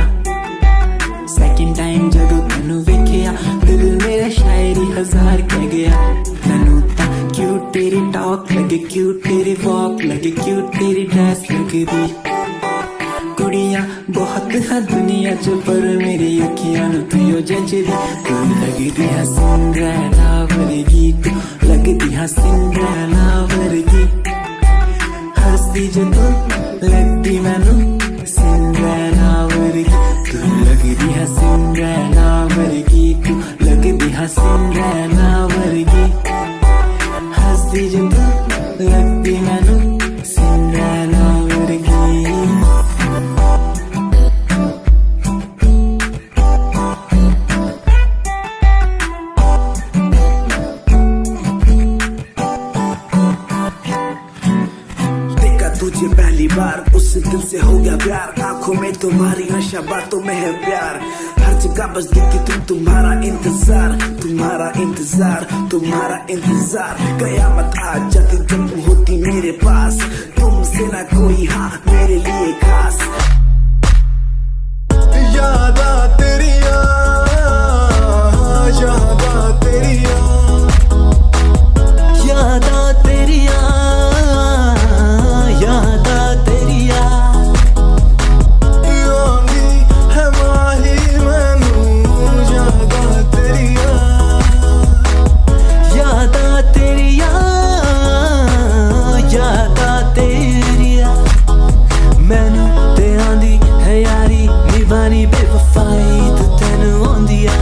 सेकंड टाइम जदों तैनू वेखिया दिल मेरा शायरी हजार कह गया. तैनू तां क्यूट तेरी टॉक लगे, क्यूट तेरी वॉक लगे, क्यूट तेरी ड्रेस लगदी. कुड़ियां बहुत है दुनिया च पर मेरी अखियां नू तू जचदी. तू लगदी है सिंड्रेला वर्गी, तू लगदी है सिंड्रेला वर्गी. हंसदी जो तू लगदी मैनू सिंड्रेला वर्गी. तू लगदी है सिंड्रेला वर्गी, तू लगदी है सिंड्रेला वर्गी. हंसदी जो तू लगदी मैनू सिंड्रेला वर्गी. तुझे पहली बार उस दिल से हो गया प्यार, आंखों में तुम्हारी नशा बातों में है प्यार. हर जगह बस दिखती तुम, तुम्हारा इंतजार, तुम्हारा इंतजार, तुम्हारा इंतजार. कयामत आ जाती जब तुम होती मेरे पास, तुमसे ना कोई हाँ मेरे लिए खास. यादा तेरिया, यादा तेरिया, यादा तेरिया, यादा तेरिया. योंगी है माही मैनू यादा तेरिया, यादा तेरिया, यादा तेरिया. मैनू ते आंदी है यारी निभानी बेवफाई तू तैनू आंदिया.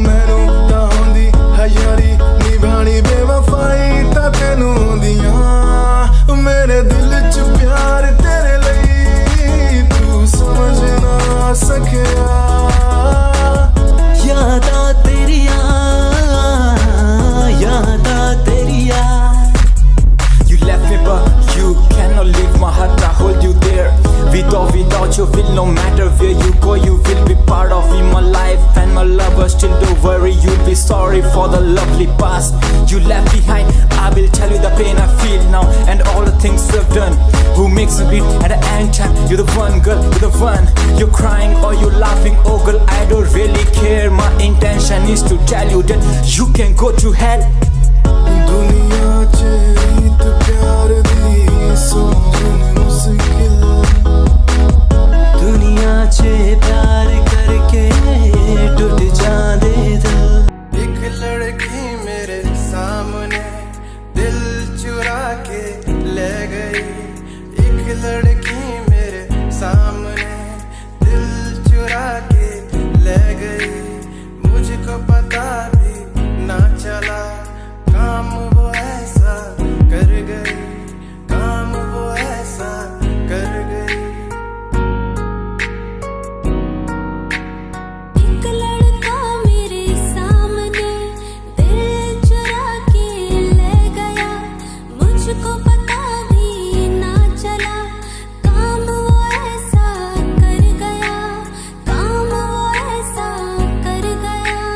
मैनू तां आंदी है यारी निभानी बेवफाई तां तैनू आंदिया. मेरे दिल च प्यार तेरे लिए तू समझ ना सकिया. यादा तेरिया, यादा तेरिया. You left me but you cannot leave my heart, I hold you there. Without you feel no matter where you go, you will be part of me, my life and my lover. Still don't worry, you'll be sorry for the lovely past you left behind. I will tell you the pain I makes a beat at the end time. You're the one, girl, you're the one. You're crying or you're laughing, oh girl, I don't really care. My intention is to tell you that you can go to hell. दुनिया च रीत प्यार दी समझन मुश्किल दुनिया च प्यार करके टूट जांदे दिल एक लड़की मेरे सामने दिल चुरा के ले गई एक लड़की मेरे सामने दिल चुरा के ले गई मुझको पता भी ना चला काम वो ऐसा कर गई काम वो ऐसा कर गई एक लड़का मेरे सामने दिल चुरा के ले गया मुझको पता भी ना चला काम वो ऐसा कर गया काम वो ऐसा कर गया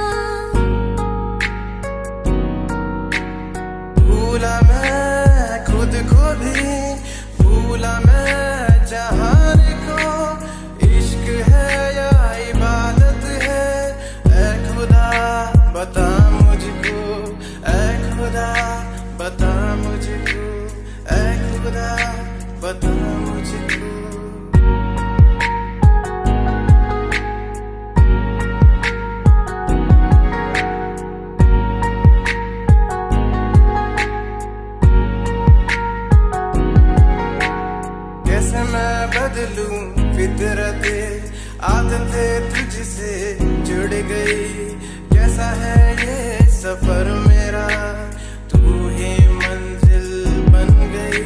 भूला मैं खुद को भी भूला मैं जहान को इश्क है या इबादत है ऐ खुदा बता मुझको ऐ खुदा बता मुझको ऐ खुदा बता मुझको कैसे मैं बदलूं फितरते आदतें तुझसे जुड़ गई कैसा है ये सफर मेरा तू ही मंजिल बन गई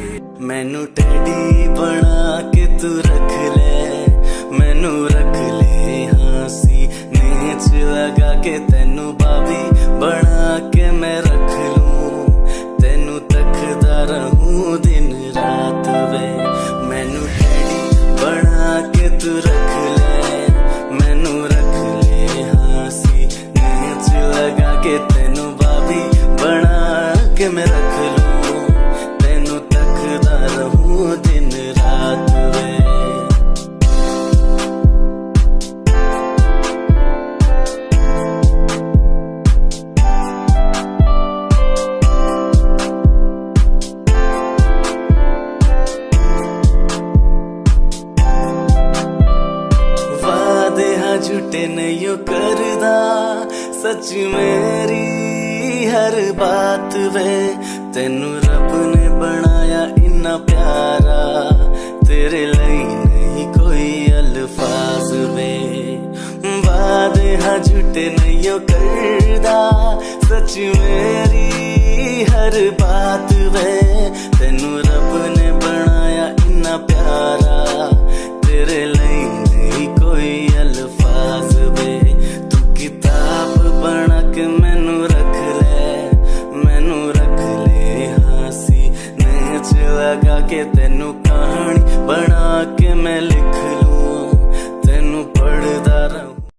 मैनू टैडी बना के तू रख ले मैनू रख ले हासी नीच लगा के तेनू बाबी बना के मैं रख लूं तेनू तकदा रहूं दिन रात वे मैनू टैडी बना के तू रख ले मैनू रख ले हासी नीच लगा के तेनू बाबी बना के मैं रख लूं तेनू तकदा रहूं दिन रात वे वादे हाँ झूठे नहीं करदा सच मेरी हर बात वे तेनू रब ने बनाया इन्ना प्यारा तेरे लिए नहीं कोई अल्फाज वे वादे हाँ झूठे नहीं करदा सच मेरी हर बात वे तेनू रब ने बनाया इन्ना प्यारा तेरे लिए नहीं कोई अल्फाज वे तू किताब बना के मैनू रख ले हासी नीच लगा के तेनू